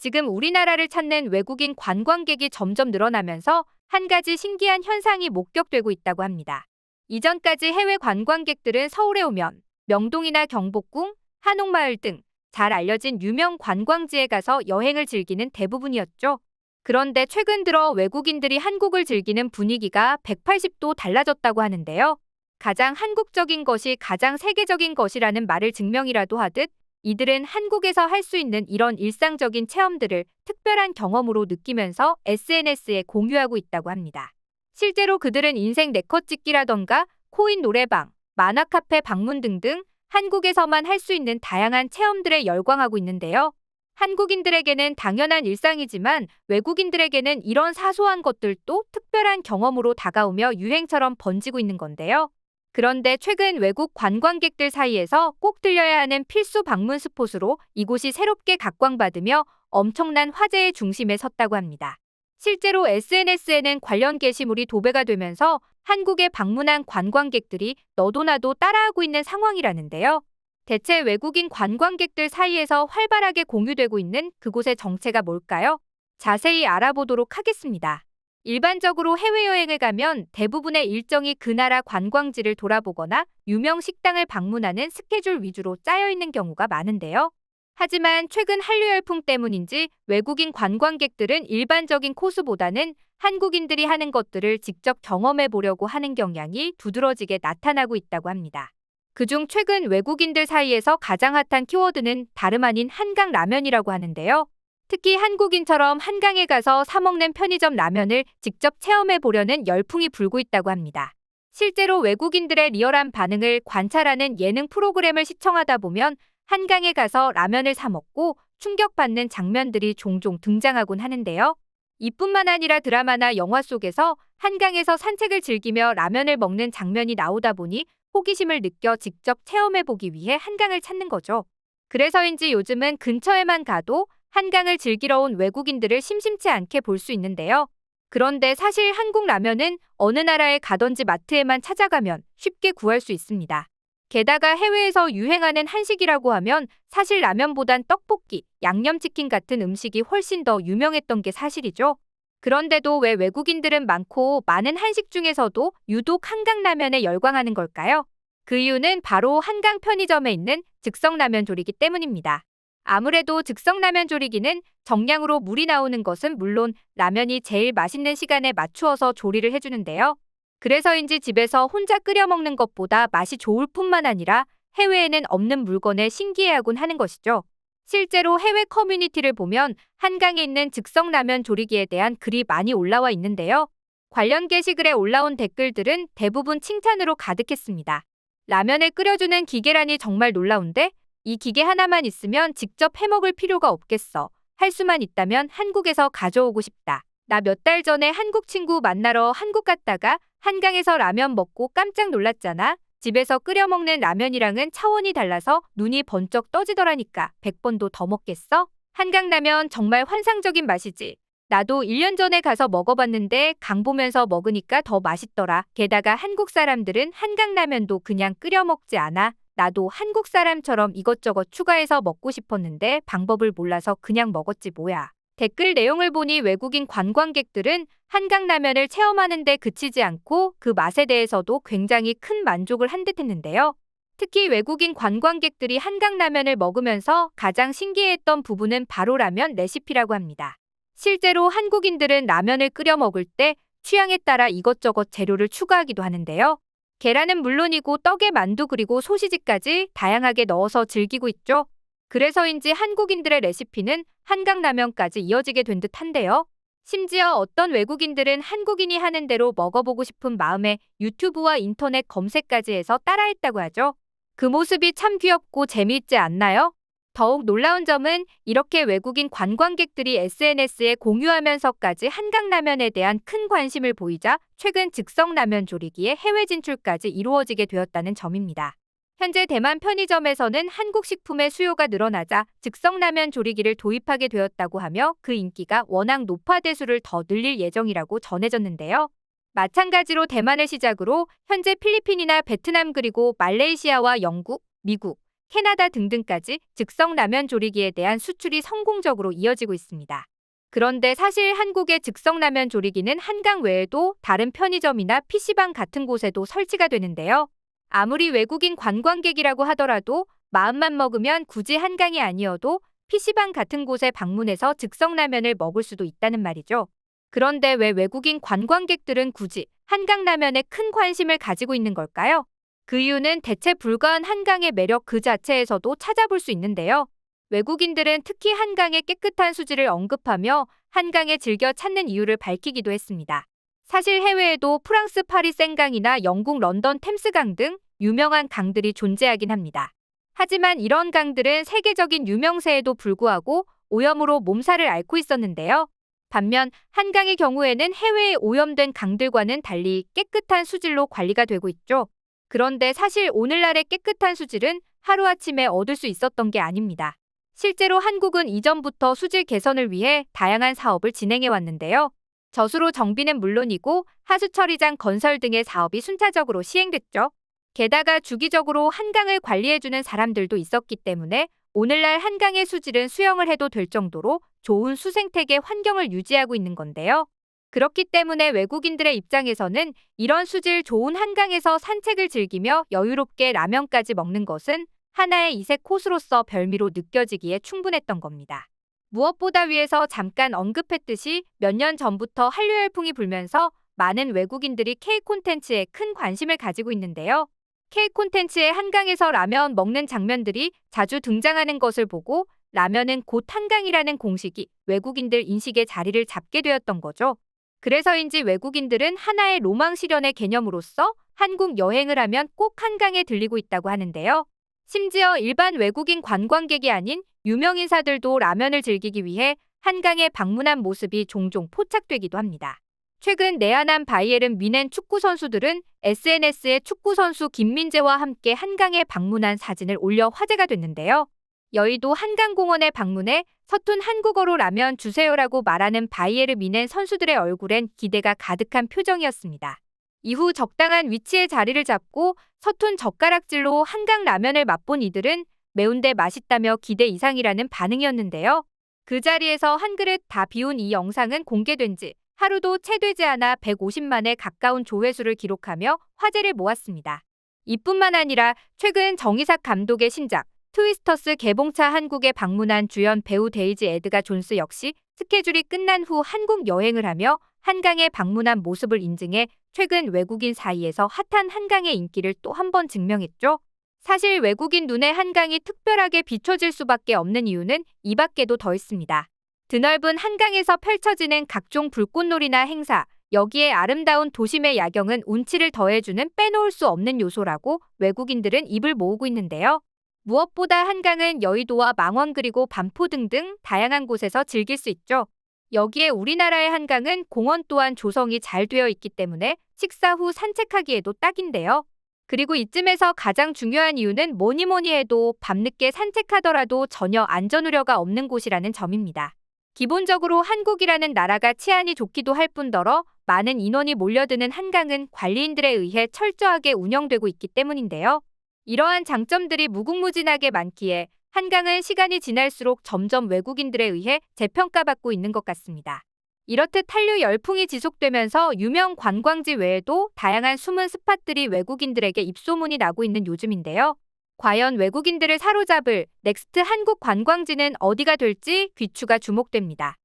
지금 우리나라를 찾는 외국인 관광객이 점점 늘어나면서 한 가지 신기한 현상이 목격되고 있다고 합니다. 이전까지 해외 관광객들은 서울에 오면 명동이나 경복궁, 한옥마을 등 잘 알려진 유명 관광지에 가서 여행을 즐기는 대부분이었죠. 그런데 최근 들어 외국인들이 한국을 즐기는 분위기가 180도 달라졌다고 하는데요. 가장 한국적인 것이 가장 세계적인 것이라는 말을 증명이라도 하듯 이들은 한국에서 할 수 있는 이런 일상적인 체험들을 특별한 경험으로 느끼면서 SNS에 공유하고 있다고 합니다. 실제로 그들은 인생 네컷 찍기라던가 코인 노래방, 만화 카페 방문 등등 한국에서만 할 수 있는 다양한 체험들에 열광하고 있는데요. 한국인들에게는 당연한 일상이지만 외국인들에게는 이런 사소한 것들도 특별한 경험으로 다가오며 유행처럼 번지고 있는 건데요. 그런데 최근 외국 관광객들 사이에서 꼭 들려야 하는 필수 방문 스폿으로 이곳이 새롭게 각광받으며 엄청난 화제의 중심에 섰다고 합니다. 실제로 SNS에는 관련 게시물이 도배가 되면서 한국에 방문한 관광객들이 너도나도 따라하고 있는 상황이라는데요. 대체 외국인 관광객들 사이에서 활발하게 공유되고 있는 그곳의 정체가 뭘까요? 자세히 알아보도록 하겠습니다. 일반적으로 해외여행을 가면 대부분의 일정이 그 나라 관광지를 돌아보거나 유명 식당을 방문하는 스케줄 위주로 짜여 있는 경우가 많은데요. 하지만 최근 한류 열풍 때문인지 외국인 관광객들은 일반적인 코스보다는 한국인들이 하는 것들을 직접 경험해 보려고 하는 경향이 두드러지게 나타나고 있다고 합니다. 그중 최근 외국인들 사이에서 가장 핫한 키워드는 다름 아닌 한강 라면이라고 하는데요. 특히 한국인처럼 한강에 가서 사 먹는 편의점 라면을 직접 체험해 보려는 열풍이 불고 있다고 합니다. 실제로 외국인들의 리얼한 반응을 관찰하는 예능 프로그램을 시청하다 보면 한강에 가서 라면을 사 먹고 충격받는 장면들이 종종 등장하곤 하는데요. 이뿐만 아니라 드라마나 영화 속에서 한강에서 산책을 즐기며 라면을 먹는 장면이 나오다 보니 호기심을 느껴 직접 체험해보기 위해 한강을 찾는 거죠. 그래서인지 요즘은 근처에만 가도 한강을 즐기러 온 외국인들을 심심치 않게 볼 수 있는데요. 그런데 사실 한국 라면은 어느 나라에 가든지 마트에만 찾아가면 쉽게 구할 수 있습니다. 게다가 해외에서 유행하는 한식이라고 하면 사실 라면보단 떡볶이, 양념치킨 같은 음식이 훨씬 더 유명했던 게 사실이죠. 그런데도 왜 외국인들은 많고 많은 한식 중에서도 유독 한강라면에 열광하는 걸까요? 그 이유는 바로 한강 편의점에 있는 즉석라면 조리기 때문입니다. 아무래도 즉석라면 조리기는 정량으로 물이 나오는 것은 물론 라면이 제일 맛있는 시간에 맞추어서 조리를 해주는데요. 그래서인지 집에서 혼자 끓여 먹는 것보다 맛이 좋을 뿐만 아니라 해외에는 없는 물건에 신기해하곤 하는 것이죠. 실제로 해외 커뮤니티를 보면 한강에 있는 즉석라면 조리기에 대한 글이 많이 올라와 있는데요. 관련 게시글에 올라온 댓글들은 대부분 칭찬으로 가득했습니다. 라면을 끓여주는 기계라니 정말 놀라운데? 이 기계 하나만 있으면 직접 해먹을 필요가 없겠어. 할 수만 있다면 한국에서 가져오고 싶다. 나 몇 달 전에 한국 친구 만나러 한국 갔다가 한강에서 라면 먹고 깜짝 놀랐잖아. 집에서 끓여 먹는 라면이랑은 차원이 달라서 눈이 번쩍 떠지더라니까. 100번도 더 먹겠어? 한강라면 정말 환상적인 맛이지. 나도 1년 전에 가서 먹어봤는데 강 보면서 먹으니까 더 맛있더라. 게다가 한국 사람들은 한강라면도 그냥 끓여 먹지 않아. 나도 한국 사람처럼 이것저것 추가해서 먹고 싶었는데 방법을 몰라서 그냥 먹었지 뭐야. 댓글 내용을 보니 외국인 관광객들은 한강라면을 체험하는 데 그치지 않고 그 맛에 대해서도 굉장히 큰 만족을 한 듯 했는데요. 특히 외국인 관광객들이 한강라면을 먹으면서 가장 신기해했던 부분은 바로 라면 레시피라고 합니다. 실제로 한국인들은 라면을 끓여 먹을 때 취향에 따라 이것저것 재료를 추가하기도 하는데요. 계란은 물론이고 떡에 만두 그리고 소시지까지 다양하게 넣어서 즐기고 있죠. 그래서인지 한국인들의 레시피는 한강라면까지 이어지게 된 듯한데요. 심지어 어떤 외국인들은 한국인이 하는 대로 먹어보고 싶은 마음에 유튜브와 인터넷 검색까지 해서 따라했다고 하죠. 그 모습이 참 귀엽고 재미있지 않나요? 더욱 놀라운 점은 이렇게 외국인 관광객들이 SNS에 공유하면서까지 한강라면에 대한 큰 관심을 보이자 최근 즉석라면 조리기의 해외 진출까지 이루어지게 되었다는 점입니다. 현재 대만 편의점에서는 한국 식품의 수요가 늘어나자 즉석라면 조리기를 도입하게 되었다고 하며 그 인기가 워낙 높아 대수를 더 늘릴 예정이라고 전해졌는데요. 마찬가지로 대만을 시작으로 현재 필리핀이나 베트남 그리고 말레이시아와 영국, 미국, 캐나다 등등까지 즉석 라면 조리기에 대한 수출이 성공적으로 이어지고 있습니다. 그런데 사실 한국의 즉석 라면 조리기는 한강 외에도 다른 편의점이나 PC방 같은 곳에도 설치가 되는데요. 아무리 외국인 관광객이라고 하더라도 마음만 먹으면 굳이 한강이 아니어도 PC방 같은 곳에 방문해서 즉석 라면을 먹을 수도 있다는 말이죠. 그런데 왜 외국인 관광객들은 굳이 한강 라면에 큰 관심을 가지고 있는 걸까요? 그 이유는 대체 불가한 한강의 매력 그 자체에서도 찾아볼 수 있는데요. 외국인들은 특히 한강의 깨끗한 수질을 언급하며 한강에 즐겨 찾는 이유를 밝히기도 했습니다. 사실 해외에도 프랑스 파리 생강이나 영국 런던 템스강 등 유명한 강들이 존재하긴 합니다. 하지만 이런 강들은 세계적인 유명세에도 불구하고 오염으로 몸살을 앓고 있었는데요. 반면 한강의 경우에는 해외에 오염된 강들과는 달리 깨끗한 수질로 관리가 되고 있죠. 그런데 사실 오늘날의 깨끗한 수질은 하루아침에 얻을 수 있었던 게 아닙니다. 실제로 한국은 이전부터 수질 개선을 위해 다양한 사업을 진행해 왔는데요. 저수로 정비는 물론이고 하수 처리장 건설 등의 사업이 순차적으로 시행됐죠. 게다가 주기적으로 한강을 관리해주는 사람들도 있었기 때문에 오늘날 한강의 수질은 수영을 해도 될 정도로 좋은 수생태계 환경을 유지하고 있는 건데요. 그렇기 때문에 외국인들의 입장에서는 이런 수질 좋은 한강에서 산책을 즐기며 여유롭게 라면까지 먹는 것은 하나의 이색 코스로서 별미로 느껴지기에 충분했던 겁니다. 무엇보다 위에서 잠깐 언급했듯이 몇 년 전부터 한류 열풍이 불면서 많은 외국인들이 K 콘텐츠에 큰 관심을 가지고 있는데요. K 콘텐츠의 한강에서 라면 먹는 장면들이 자주 등장하는 것을 보고 라면은 곧 한강이라는 공식이 외국인들 인식의 자리를 잡게 되었던 거죠. 그래서인지 외국인들은 하나의 로망 실현의 개념으로서 한국 여행을 하면 꼭 한강에 들리고 있다고 하는데요. 심지어 일반 외국인 관광객이 아닌 유명인사들도 라면을 즐기기 위해 한강에 방문한 모습이 종종 포착되기도 합니다. 최근 내한한 바이에른 뮌헨 축구 선수들은 SNS에 축구 선수 김민재와 함께 한강에 방문한 사진을 올려 화제가 됐는데요. 여의도 한강공원에 방문해 서툰 한국어로 라면 주세요라고 말하는 바이에른 뮌헨 선수들의 얼굴엔 기대가 가득한 표정이었습니다. 이후 적당한 위치에 자리를 잡고 서툰 젓가락질로 한강 라면을 맛본 이들은 매운데 맛있다며 기대 이상이라는 반응이었는데요. 그 자리에서 한 그릇 다 비운 이 영상은 공개된 지 하루도 채 되지 않아 150만에 가까운 조회수를 기록하며 화제를 모았습니다. 이뿐만 아니라 최근 정이삭 감독의 신작 트위스터스 개봉차 한국에 방문한 주연 배우 데이지 에드가 존스 역시 스케줄이 끝난 후 한국 여행을 하며 한강에 방문한 모습을 인증해 최근 외국인 사이에서 핫한 한강의 인기를 또 한 번 증명했죠. 사실 외국인 눈에 한강이 특별하게 비춰질 수밖에 없는 이유는 이 밖에도 더 있습니다. 드넓은 한강에서 펼쳐지는 각종 불꽃놀이나 행사, 여기에 아름다운 도심의 야경은 운치를 더해주는 빼놓을 수 없는 요소라고 외국인들은 입을 모으고 있는데요. 무엇보다 한강은 여의도와 망원 그리고 반포 등등 다양한 곳에서 즐길 수 있죠. 여기에 우리나라의 한강은 공원 또한 조성이 잘 되어 있기 때문에 식사 후 산책하기에도 딱인데요. 그리고 이쯤에서 가장 중요한 이유는 뭐니 해도 밤늦게 산책하더라도 전혀 안전 우려가 없는 곳이라는 점입니다. 기본적으로 한국이라는 나라가 치안이 좋기도 할 뿐더러 많은 인원이 몰려드는 한강은 관리인들에 의해 철저하게 운영되고 있기 때문인데요. 이러한 장점들이 무궁무진하게 많기에 한강은 시간이 지날수록 점점 외국인들에 의해 재평가받고 있는 것 같습니다. 이렇듯 한류 열풍이 지속되면서 유명 관광지 외에도 다양한 숨은 스팟들이 외국인들에게 입소문이 나고 있는 요즘인데요. 과연 외국인들을 사로잡을 넥스트 한국 관광지는 어디가 될지 귀추가 주목됩니다.